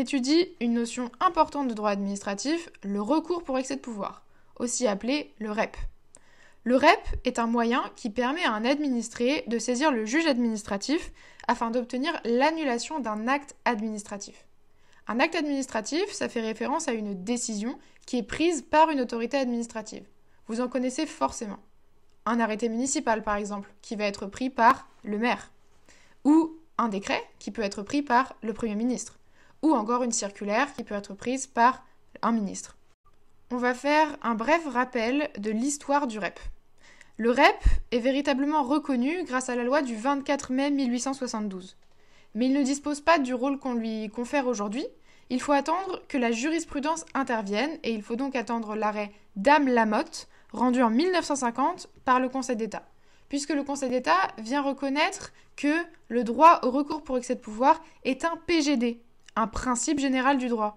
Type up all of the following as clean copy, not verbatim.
étudie une notion importante de droit administratif, le recours pour excès de pouvoir, aussi appelé le REP. Le REP est un moyen qui permet à un administré de saisir le juge administratif afin d'obtenir l'annulation d'un acte administratif. Un acte administratif, ça fait référence à une décision qui est prise par une autorité administrative. Vous en connaissez forcément. Un arrêté municipal, par exemple, qui va être pris par le maire. Ou un décret qui peut être pris par le Premier ministre. Ou encore une circulaire qui peut être prise par un ministre. On va faire un bref rappel de l'histoire du REP. Le REP est véritablement reconnu grâce à la loi du 24 mai 1872. Mais il ne dispose pas du rôle qu'on lui confère aujourd'hui. Il faut attendre que la jurisprudence intervienne et il faut donc attendre l'arrêt Dame Lamotte, rendu en 1950 par le Conseil d'État. Puisque le Conseil d'État vient reconnaître que le droit au recours pour excès de pouvoir est un PGD, un principe général du droit.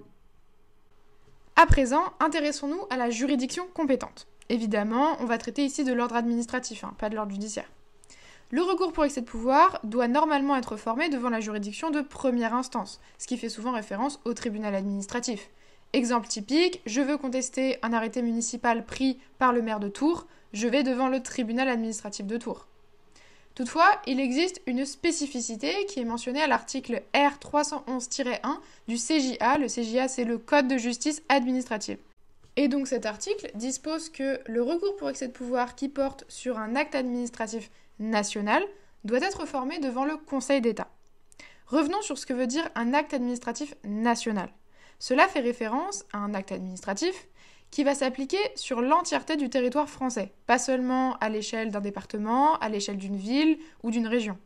À présent, intéressons-nous à la juridiction compétente. Évidemment, on va traiter ici de l'ordre administratif, pas de l'ordre judiciaire. Le recours pour excès de pouvoir doit normalement être formé devant la juridiction de première instance, ce qui fait souvent référence au tribunal administratif. Exemple typique, je veux contester un arrêté municipal pris par le maire de Tours, je vais devant le tribunal administratif de Tours. Toutefois, il existe une spécificité qui est mentionnée à l'article R311-1 du CJA. Le CJA, c'est le Code de justice administrative. Et donc cet article dispose que le recours pour excès de pouvoir qui porte sur un acte administratif national doit être formé devant le Conseil d'État. Revenons sur ce que veut dire un acte administratif national. Cela fait référence à un acte administratif qui va s'appliquer sur l'entièreté du territoire français, pas seulement à l'échelle d'un département, à l'échelle d'une ville ou d'une région.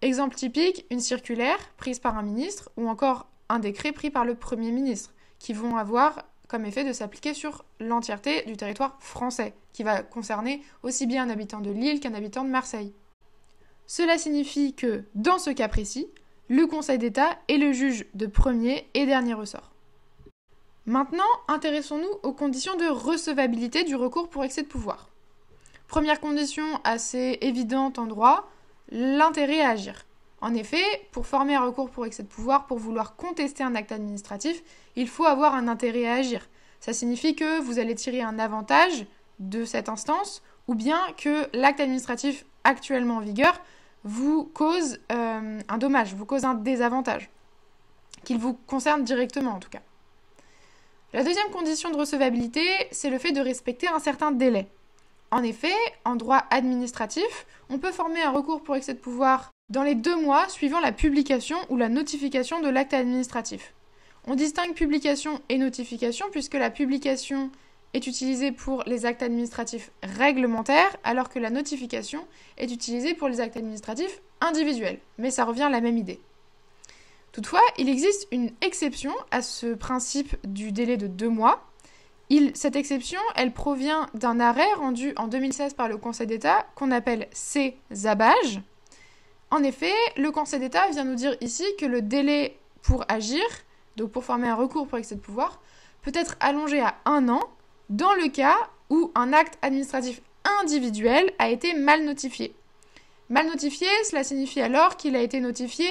Exemple typique, une circulaire prise par un ministre ou encore un décret pris par le Premier ministre, qui vont avoir comme effet de s'appliquer sur l'entièreté du territoire français, qui va concerner aussi bien un habitant de Lille qu'un habitant de Marseille. Cela signifie que, dans ce cas précis, le Conseil d'État est le juge de premier et dernier ressort. Maintenant, intéressons-nous aux conditions de recevabilité du recours pour excès de pouvoir. Première condition assez évidente en droit, l'intérêt à agir. En effet, pour former un recours pour excès de pouvoir, pour vouloir contester un acte administratif, il faut avoir un intérêt à agir. Ça signifie que vous allez tirer un avantage de cette instance ou bien que l'acte administratif actuellement en vigueur vous cause un dommage, vous cause un désavantage, qu'il vous concerne directement en tout cas. La deuxième condition de recevabilité, c'est le fait de respecter un certain délai. En effet, en droit administratif, on peut former un recours pour excès de pouvoir dans les 2 mois suivant la publication ou la notification de l'acte administratif. On distingue publication et notification puisque la publication est utilisée pour les actes administratifs réglementaires alors que la notification est utilisée pour les actes administratifs individuels. Mais ça revient à la même idée. Toutefois, il existe une exception à ce principe du délai de 2 mois. Cette exception, elle provient d'un arrêt rendu en 2016 par le Conseil d'État qu'on appelle C-Zabage. En effet, le Conseil d'État vient nous dire ici que le délai pour agir, donc pour former un recours pour excès de pouvoir, peut être allongé à 1 an dans le cas où un acte administratif individuel a été mal notifié. Mal notifié, cela signifie alors qu'il a été notifié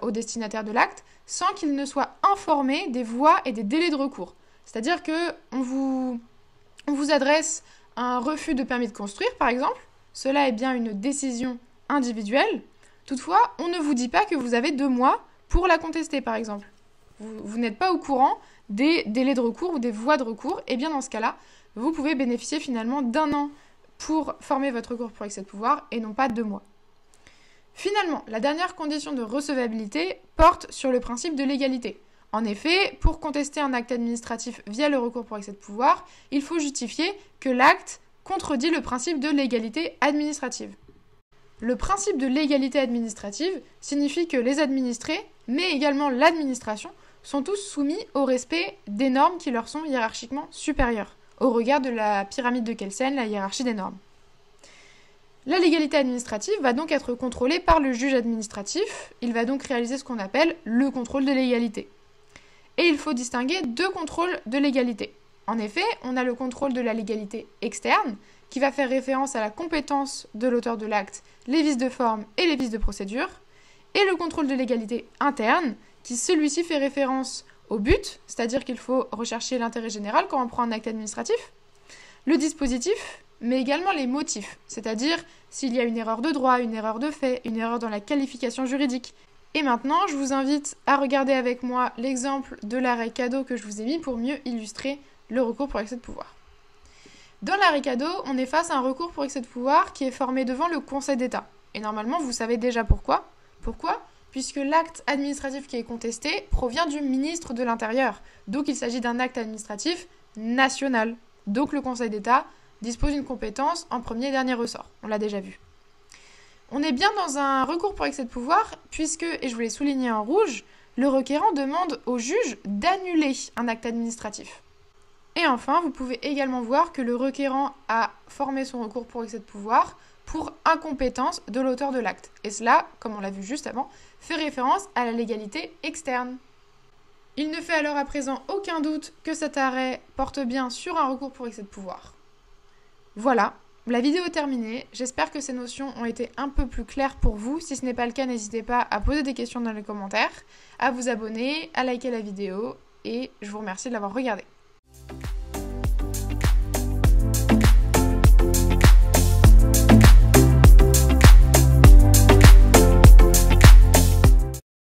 au destinataire de l'acte sans qu'il ne soit informé des voies et des délais de recours. C'est-à-dire qu'on vous adresse un refus de permis de construire, par exemple. Cela est bien une décision individuelle. Toutefois, on ne vous dit pas que vous avez 2 mois pour la contester, par exemple. Vous n'êtes pas au courant des délais de recours ou des voies de recours. Et bien dans ce cas-là, vous pouvez bénéficier finalement d'1 an pour former votre recours pour excès de pouvoir et non pas 2 mois. Finalement, la dernière condition de recevabilité porte sur le principe de légalité. En effet, pour contester un acte administratif via le recours pour excès de pouvoir, il faut justifier que l'acte contredit le principe de légalité administrative. Le principe de légalité administrative signifie que les administrés, mais également l'administration, sont tous soumis au respect des normes qui leur sont hiérarchiquement supérieures, au regard de la pyramide de Kelsen, la hiérarchie des normes. La légalité administrative va donc être contrôlée par le juge administratif. Il va donc réaliser ce qu'on appelle le contrôle de légalité. Et il faut distinguer 2 contrôles de légalité. En effet, on a le contrôle de la légalité externe, qui va faire référence à la compétence de l'auteur de l'acte, les vices de forme et les vices de procédure, et le contrôle de légalité interne, si celui-ci fait référence au but, c'est-à-dire qu'il faut rechercher l'intérêt général quand on prend un acte administratif, le dispositif, mais également les motifs, c'est-à-dire s'il y a une erreur de droit, une erreur de fait, une erreur dans la qualification juridique. Et maintenant, je vous invite à regarder avec moi l'exemple de l'arrêt cadeau que je vous ai mis pour mieux illustrer le recours pour excès de pouvoir. Dans l'arrêt cadeau, on est face à un recours pour excès de pouvoir qui est formé devant le Conseil d'État. Et normalement, vous savez déjà pourquoi. Pourquoi ? Puisque l'acte administratif qui est contesté provient du ministre de l'Intérieur. Donc il s'agit d'un acte administratif national. Donc le Conseil d'État dispose d'une compétence en premier et dernier ressort. On l'a déjà vu. On est bien dans un recours pour excès de pouvoir puisque, et je vous l'ai souligné en rouge, le requérant demande au juge d'annuler un acte administratif. Et enfin, vous pouvez également voir que le requérant a formé son recours pour excès de pouvoir pour incompétence de l'auteur de l'acte. Et cela, comme on l'a vu juste avant, fait référence à la légalité externe. Il ne fait alors à présent aucun doute que cet arrêt porte bien sur un recours pour excès de pouvoir. Voilà, la vidéo est terminée. J'espère que ces notions ont été un peu plus claires pour vous. Si ce n'est pas le cas, n'hésitez pas à poser des questions dans les commentaires, à vous abonner, à liker la vidéo et je vous remercie de l'avoir regardée.